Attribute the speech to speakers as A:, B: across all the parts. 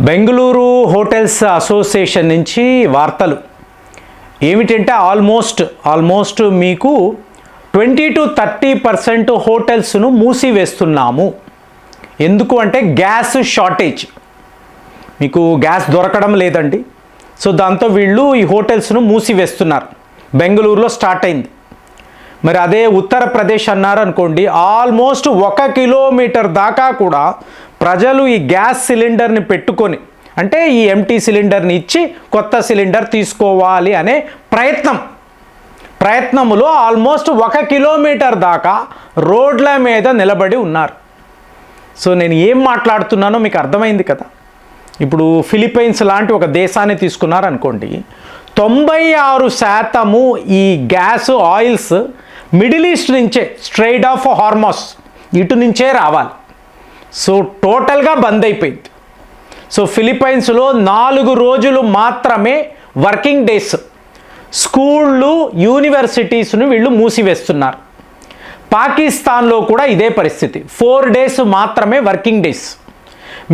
A: Bengaluru hotels association నుంచి వార్తలు ఏమిటంటే ఆల్మోస్ట్ మీకు 20 to 30% హోటల్స్ను మూసివేస్తున్నాము. ఎందుకు అంటే గ్యాస్ షార్టేజ్, మీకు గ్యాస్ దొరకడం లేదండి. సో దాంతో వీళ్ళు ఈ హోటల్స్ను మూసివేస్తున్నారు. బెంగళూరులో స్టార్ట్ అయింది. మరి అదే ఉత్తరప్రదేశ్ అన్నారు అనుకోండి, ఆల్మోస్ట్ 1 కిలోమీటర్ దాకా కూడా ప్రజలు ఈ గ్యాస్ సిలిండర్ని పెట్టుకొని, అంటే ఈ ఎంటీ సిలిండర్ని ఇచ్చి కొత్త సిలిండర్ తీసుకోవాలి అనే ప్రయత్నములో ఆల్మోస్ట్ 1 కిలోమీటర్ దాకా రోడ్ల మీద నిలబడి ఉన్నారు. సో నేను ఏం మాట్లాడుతున్నానో మీకు అర్థమైంది కదా. ఇప్పుడు ఫిలిప్పైన్స్ లాంటి ఒక దేశాన్ని తీసుకున్నారనుకోండి, 96% ఈ గ్యాస్ ఆయిల్స్ మిడిల్ ఈస్ట్ నుంచే, స్ట్రైట్ ఆఫ్ హార్మోస్ ఇటు నుంచే రావాలి. సో టోటల్గా బంద్ అయిపోయింది. సో ఫిలిప్పైన్స్లో 4 రోజులు మాత్రమే వర్కింగ్ డేస్. స్కూళ్ళు, యూనివర్సిటీస్ను వీళ్ళు మూసివేస్తున్నారు. పాకిస్తాన్లో కూడా ఇదే పరిస్థితి. 4 days మాత్రమే వర్కింగ్ డేస్.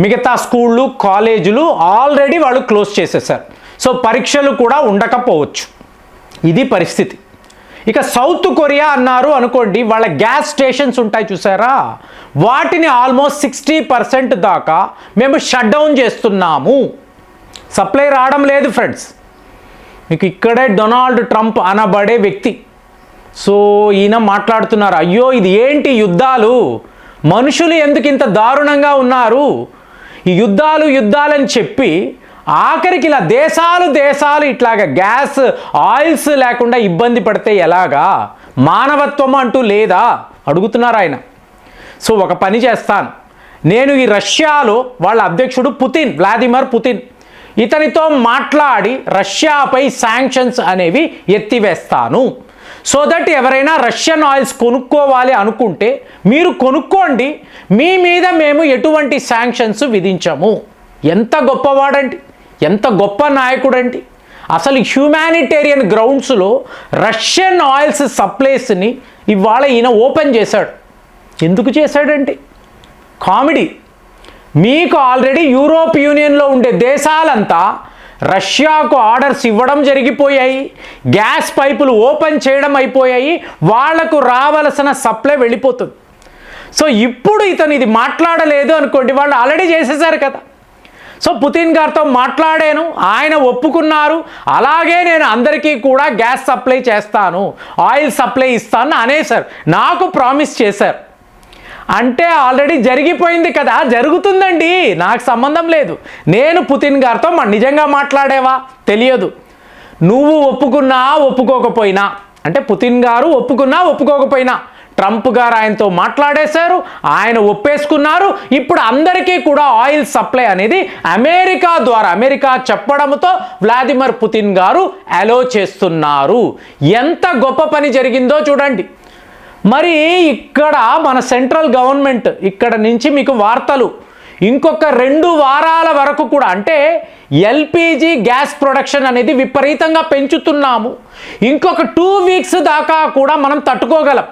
A: మిగతా స్కూళ్ళు, కాలేజీలు ఆల్రెడీ వాళ్ళు క్లోజ్ చేసేసారు. సో పరీక్షలు కూడా ఉండకపోవచ్చు. ఇది పరిస్థితి. ఇక సౌత్ కొరియా అన్నారు అనుకోండి, వాళ్ళ గ్యాస్ స్టేషన్స్ ఉంటాయి చూసారా, వాటిని ఆల్మోస్ట్ 60% దాకా మేము షట్ డౌన్ చేస్తున్నాము. సప్లై రావడం లేదు ఫ్రెండ్స్. మీకు ఇక్కడే డొనాల్డ్ ట్రంప్ అనబడే వ్యక్తి, సో ఈయన మాట్లాడుతున్నారు, అయ్యో ఇది ఏంటి యుద్ధాలు, మనుషులు ఎందుకు ఇంత దారుణంగా ఉన్నారు, ఈ యుద్ధాలని చెప్పి ఆఖరికి ఇలా దేశాలు ఇట్లాగా గ్యాస్ ఆయిల్స్ లేకుండా ఇబ్బంది పడితే ఎలాగా, మానవత్వం అంటూ లేదా అడుగుతున్నారు ఆయన. సో ఒక పని చేస్తాను, నేను ఈ రష్యాలో వాళ్ళ అధ్యక్షుడు వ్లాదిమిర్ పుతిన్, ఇతనితో మాట్లాడి రష్యాపై శాంక్షన్స్ అనేవి ఎత్తివేస్తాను. సో దట్ ఎవరైనా రష్యన్ ఆయిల్స్ కొనుక్కోవాలి అనుకుంటే మీరు కొనుక్కోండి, మీ మీద మేము ఎటువంటి శాంక్షన్స్ విధించము. ఎంత గొప్పవాడండి, ఎంత గొప్ప నాయకుడండి. అసలు హ్యూమానిటేరియన్ గ్రౌండ్స్లో రష్యన్ ఆయిల్స్ సప్లైస్ని ఇవాళ ఈయన ఓపెన్ చేశాడు. ఎందుకు చేశాడండి? కామెడీ. మీకు ఆల్రెడీ యూరోప్ యూనియన్లో ఉండే దేశాలంతా రష్యాకు ఆర్డర్స్ ఇవ్వడం జరిగిపోయాయి, గ్యాస్ పైపులు ఓపెన్ చేయడం అయిపోయాయి, వాళ్లకు రావలసిన సప్లై వెళ్ళిపోతుంది. సో ఇప్పుడు ఇతను ఇది మాట్లాడలేదు అనుకోండి, వాళ్ళు ఆల్రెడీ చేసేసారు కదా. సో పుతిన్ గారితో మాట్లాడాను, ఆయన ఒప్పుకున్నారు, అలాగే నేను అందరికీ కూడా గ్యాస్ సప్లై చేస్తాను, ఆయిల్ సప్లై ఇస్తాను అనేసారు, నాకు ప్రామిస్ చేశారు. అంటే ఆల్రెడీ జరిగిపోయింది కదా, జరుగుతుందండి, నాకు సంబంధం లేదు. నేను పుతిన్ గారితో నిజంగా మాట్లాడేవా తెలియదు. నువ్వు ఒప్పుకున్నా ఒప్పుకోకపోయినా, అంటే పుతిన్ గారు ఒప్పుకున్నా ఒప్పుకోకపోయినా, ట్రంప్ గారు ఆయనతో మాట్లాడేశారు, ఆయన ఒప్పేసుకున్నారు. ఇప్పుడు అందరికీ కూడా ఆయిల్ సప్లై అనేది అమెరికా చెప్పడంతో వ్లాదిమిర్ పుతిన్ గారు అలో చేస్తున్నారు. ఎంత గొప్ప పని జరిగిందో చూడండి. మరి ఇక్కడ మన సెంట్రల్ గవర్నమెంట్ ఇక్కడ నుంచి మీకు వార్తలు ఇంకొక 2 వారాల వరకు కూడా, అంటే ఎల్పిజి గ్యాస్ ప్రొడక్షన్ అనేది విపరీతంగా పెంచుతున్నాము, ఇంకొక 2 weeks దాకా కూడా మనం తట్టుకోగలం.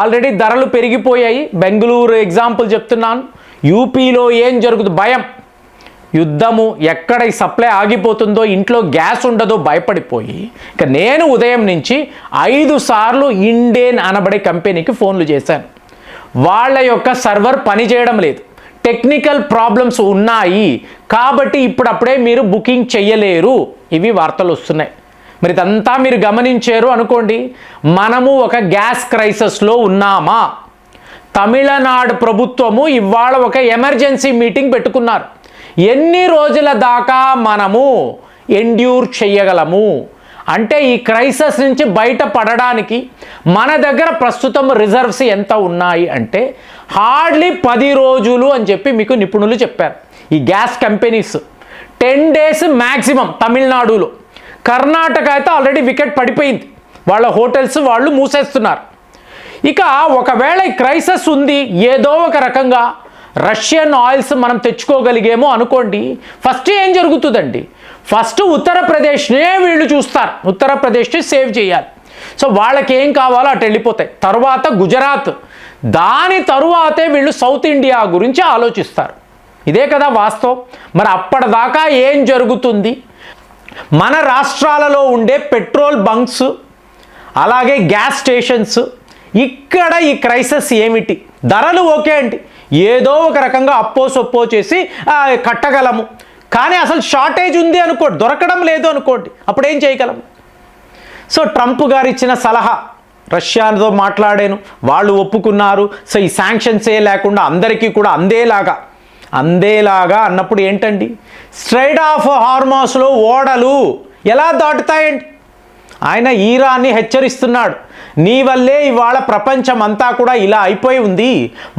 A: ఆల్రెడీ ధరలు పెరిగిపోయాయి. బెంగళూరు ఎగ్జాంపుల్ చెప్తున్నాను. యూపీలో ఏం జరుగుతుంది, భయం, యుద్ధము, ఎక్కడ ఈ సప్లై ఆగిపోతుందో, ఇంట్లో గ్యాస్ ఉండదో భయపడిపోయి ఇక నేను ఉదయం నుంచి 5 సార్లు ఇండేన్ అనబడే కంపెనీకి ఫోన్లు చేశాను. వాళ్ళ యొక్క సర్వర్ పనిచేయడం లేదు, టెక్నికల్ ప్రాబ్లమ్స్ ఉన్నాయి, కాబట్టి ఇప్పుడప్పుడే మీరు బుకింగ్ చెయ్యలేరు, ఇవి వార్తలు వస్తున్నాయి. మరి ఇదంతా మీరు గమనించారు అనుకోండి, మనము ఒక గ్యాస్ క్రైసిస్లో ఉన్నామా? తమిళనాడు ప్రభుత్వము ఇవాళ ఒక ఎమర్జెన్సీ మీటింగ్ పెట్టుకున్నారు. ఎన్ని రోజుల దాకా మనము ఎండ్యూర్ చేయగలము, అంటే ఈ క్రైసిస్ నుంచి బయటపడడానికి మన దగ్గర ప్రస్తుతం రిజర్వ్స్ ఎంత ఉన్నాయి అంటే హార్డ్లీ 10 రోజులు అని చెప్పి మీకు నిపుణులు చెప్పారు. ఈ గ్యాస్ కంపెనీస్ 10 days మ్యాక్సిమం. తమిళనాడులో, కర్ణాటక అయితే ఆల్రెడీ వికెట్ పడిపోయింది, వాళ్ళ హోటల్స్ వాళ్ళు మూసేస్తున్నారు. ఇక ఒకవేళ ఈ క్రైసిస్ ఉంది, ఏదో ఒక రకంగా రష్యన్ ఆయిల్స్ మనం తెచ్చుకోగలిగేమో అనుకోండి, ఫస్ట్ ఏం జరుగుతుందండి? ఫస్ట్ ఉత్తరప్రదేశ్నే వీళ్ళు చూస్తారు, ఉత్తరప్రదేశ్ని సేవ్ చేయాలి. సో వాళ్ళకి ఏం కావాలో అటు వెళ్ళిపోతాయి. తర్వాత గుజరాత్, దాని తరువాతే వీళ్ళు సౌత్ ఇండియా గురించి ఆలోచిస్తారు. ఇదే కదా వాస్తవం. మరి అప్పటిదాకా ఏం జరుగుతుంది? మన రాష్ట్రాలలో ఉండే పెట్రోల్ బంక్స్, అలాగే గ్యాస్ స్టేషన్స్, ఇక్కడ ఈ క్రైసిస్ ఏమిటి? ధరలు ఓకే అండి, ఏదో ఒక రకంగా అప్పో సొప్పో చేసి కట్టగలము. కానీ అసలు షార్టేజ్ ఉంది అనుకోండి, దొరకడం లేదు అనుకోండి, అప్పుడు ఏం చేయగలము? సో ట్రంప్ గారు ఇచ్చిన సలహా, రష్యాతో మాట్లాడాను, వాళ్ళు ఒప్పుకున్నారు. సో ఈ శాంక్షన్సే లేకుండా అందరికీ కూడా అందేలాగా అన్నప్పుడు ఏంటండి? స్ట్రైట్ ఆఫ్ హార్మోస్లో ఓడలు ఎలా దాటుతాయండి? ఆయన ఈరాన్ని హెచ్చరిస్తున్నాడు, నీ వల్లే ఇవాళ ప్రపంచం అంతా కూడా ఇలా అయిపోయి ఉంది,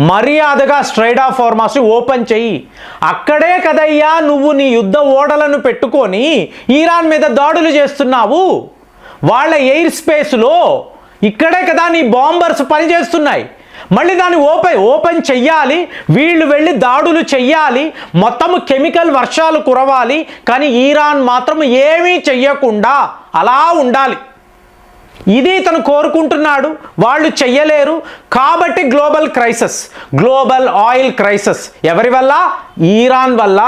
A: మర్యాదగా స్ట్రైట్ ఆఫ్ హార్మోస్ని ఓపెన్ చెయ్యి. అక్కడే కదయ్యా నువ్వు నీ యుద్ధ ఓడలను పెట్టుకొని ఈరాన్ మీద దాడులు చేస్తున్నావు. వాళ్ళ ఎయిర్ స్పేస్లో ఇక్కడే కదా నీ బాంబర్స్ పనిచేస్తున్నాయి. మళ్ళీ దాన్ని ఓపెన్ చెయ్యాలి, వీళ్ళు వెళ్ళి దాడులు చెయ్యాలి, మొత్తం కెమికల్ వర్షాలు కురవాలి. కానీ ఈరాన్ మాత్రం ఏమీ చెయ్యకుండా అలా ఉండాలి. ఇది తను కోరుకుంటున్నాడు. వాళ్ళు చెయ్యలేరు కాబట్టి global crisis, global oil crisis. ఎవరి వల్ల? ఈరాన్ వల్ల.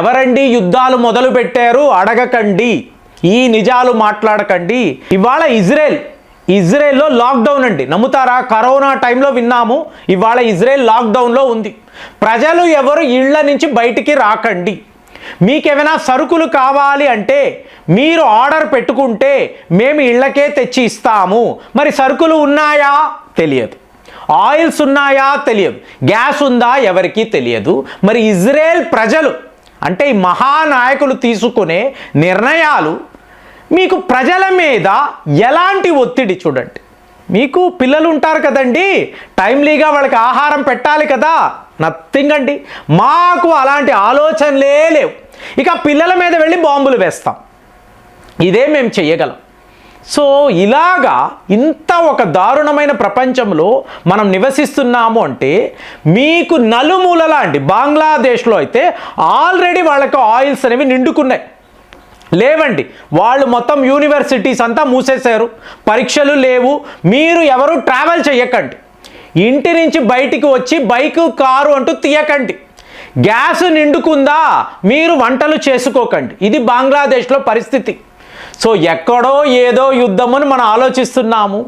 A: ఎవరండి యుద్ధాలు మొదలు పెట్టారు అడగకండి, ఈ నిజాలు మాట్లాడకండి. ఇవాళ ఇజ్రాయెల్లో లాక్డౌన్ అండి. నమ్ముతారా? కరోనా టైంలో విన్నాము, ఇవాళ ఇజ్రాయెల్ లాక్డౌన్లో ఉంది. ప్రజలు ఎవరు ఇళ్ల నుంచి బయటికి రాకండి. మీకేమైనా సరుకులు కావాలి అంటే మీరు ఆర్డర్ పెట్టుకుంటే మేము ఇళ్లకే తెచ్చి ఇస్తాము. మరి సరుకులు ఉన్నాయా? తెలియదు. ఆయిల్స్ ఉన్నాయా? తెలియదు. గ్యాస్ ఉందా? ఎవరికీ తెలియదు. మరి ఇజ్రాయెల్ ప్రజలు అంటే ఈ మహానాయకులు తీసుకునే నిర్ణయాలు మీకు ప్రజల మీద ఎలాంటి ఒత్తిడి? చూడండి, మీకు పిల్లలు ఉంటారు కదండి, టైమ్లీగా వాళ్ళకి ఆహారం పెట్టాలి కదా. నథింగ్ అండి, మాకు అలాంటి ఆలోచనలే లేవు. ఇక పిల్లల మీద వెళ్ళి బాంబులు వేస్తాం, ఇదే మేము చెయ్యగలం. సో ఇలాగా ఇంత ఒక దారుణమైన ప్రపంచంలో మనం నివసిస్తున్నాము అంటే మీకు నలుమూలలా అండి. బంగ్లాదేశ్లో అయితే ఆల్రెడీ వాళ్ళకి ఆయిల్స్ అనేవి నిండుకున్నాయి. లేవండి, వాళ్ళు మొత్తం యూనివర్సిటీస్ అంతా మూసేశారు, పరీక్షలు లేవు. మీరు ఎవరు ట్రావెల్ చేయకండి, ఇంటి నుంచి బయటికి వచ్చి బైకు కారు అంటూ తీయకండి. గ్యాస్ నిండుకుందా, మీరు వంటలు చేసుకోకండి. ఇది బంగ్లాదేశ్లో పరిస్థితి. సో ఎక్కడో ఏదో యుద్ధమని మనం ఆలోచిస్తున్నాము.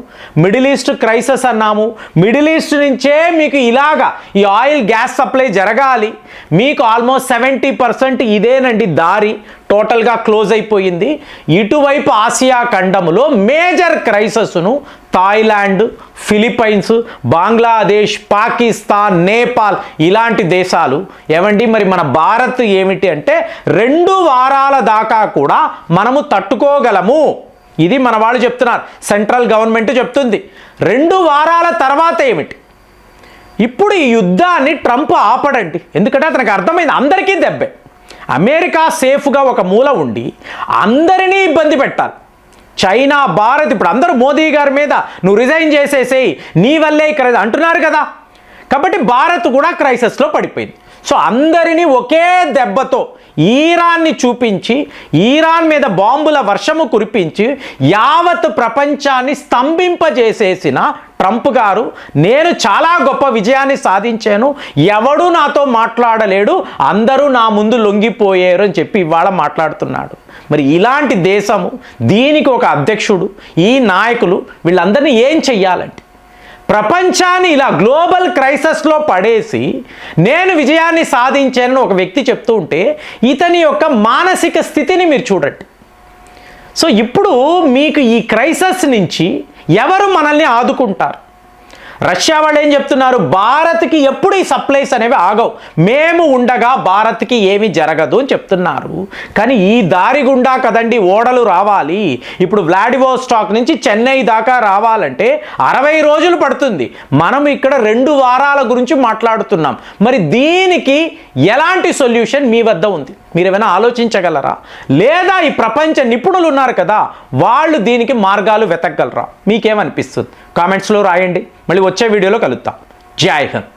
A: మిడిల్ ఈస్ట్ క్రైసిస్ అన్నాము. మిడిల్ ఈస్ట్ నుంచే మీకు ఇలాగా ఈ ఆయిల్ గ్యాస్ సప్లై జరగాలి. మీకు ఆల్మోస్ట్ 70% ఇదేనండి దారి టోటల్గా క్లోజ్ అయిపోయింది. ఇటువైపు ఆసియా ఖండములో మేజర్ క్రైసిస్ను థాయిలాండ్, ఫిలిప్పైన్స్, బంగ్లాదేశ్, పాకిస్తాన్, నేపాల్ ఇలాంటి దేశాలు. ఏమండి మరి మన భారత్ ఏమిటి అంటే 2 వారాల దాకా కూడా మనము తట్టుకోగలము. ఇది మన వాళ్ళు చెప్తున్నారు, సెంట్రల్ గవర్నమెంట్ చెప్తుంది. 2 వారాల తర్వాత ఏమిటి? ఇప్పుడు ఈ యుద్ధాన్ని ట్రంప్ ఆపడండి, ఎందుకంటే అతనికి అర్థమైంది అందరికీ దెబ్బే. అమెరికా సేఫ్గా ఒక మూల ఉండి అందరినీ ఇబ్బంది పెట్టాలి. చైనా, భారత్, ఇప్పుడు అందరూ మోదీ గారి మీద నువ్వు రిజైన్ చేసేసేయి, నీ వల్లే ఇక్కడ అంటున్నారు కదా. కాబట్టి భారత్ కూడా క్రైసిస్లో పడిపోయింది. సో అందరినీ ఒకే దెబ్బతో ఈరాన్ని చూపించి, ఈరాన్ మీద బాంబుల వర్షము కురిపించి యావత్ ప్రపంచాన్ని స్తంభింపజేసేసిన ట్రంప్ గారు, నేను చాలా గొప్ప విజయాన్ని సాధించాను, ఎవడూ నాతో మాట్లాడలేడు, అందరూ నా ముందు లొంగిపోయారు అని చెప్పి ఇవాళ మాట్లాడుతున్నాడు. మరి ఇలాంటి దేశము, దీనికి ఒక అధ్యక్షుడు, ఈ నాయకులు వీళ్ళందరినీ ఏం చెయ్యాలంటే ప్రపంచాన్ని ఇలా గ్లోబల్ క్రైసిస్లో పడేసి నేను విజయాన్ని సాధించానని ఒక వ్యక్తి చెప్తూ ఉంటే ఇతని యొక్క మానసిక స్థితిని మీరు చూడండి. సో ఇప్పుడు మీకు ఈ క్రైసిస్ నుంచి ఎవరు మనల్ని ఆదుకుంటారు? రష్యా వాళ్ళు ఏం చెప్తున్నారు? భారత్కి ఎప్పుడు ఈ సప్లైస్ అనేవి ఆగవు, మేము ఉండగా భారత్కి ఏమీ జరగదు అని చెప్తున్నారు. కానీ ఈ దారి గుండా కదండి ఓడలు రావాలి. ఇప్పుడు వ్లాడివోస్టాక్ నుంచి చెన్నై దాకా రావాలంటే 60 రోజులు పడుతుంది. మనం ఇక్కడ 2 వారాల గురించి మాట్లాడుతున్నాం. మరి దీనికి ఎలాంటి సొల్యూషన్ మీ వద్ద ఉంది? మీరు ఏమైనా ఆలోచించగలరా? లేదా ఈ ప్రపంచ నిపుణులు ఉన్నారు కదా, వాళ్ళు దీనికి మార్గాలు వెతకగలరా? మీకేమనిపిస్తుంది? కామెంట్స్లో రాయండి. మళ్ళీ వచ్చే వీడియోలో కలుద్దాం. జై హింద్.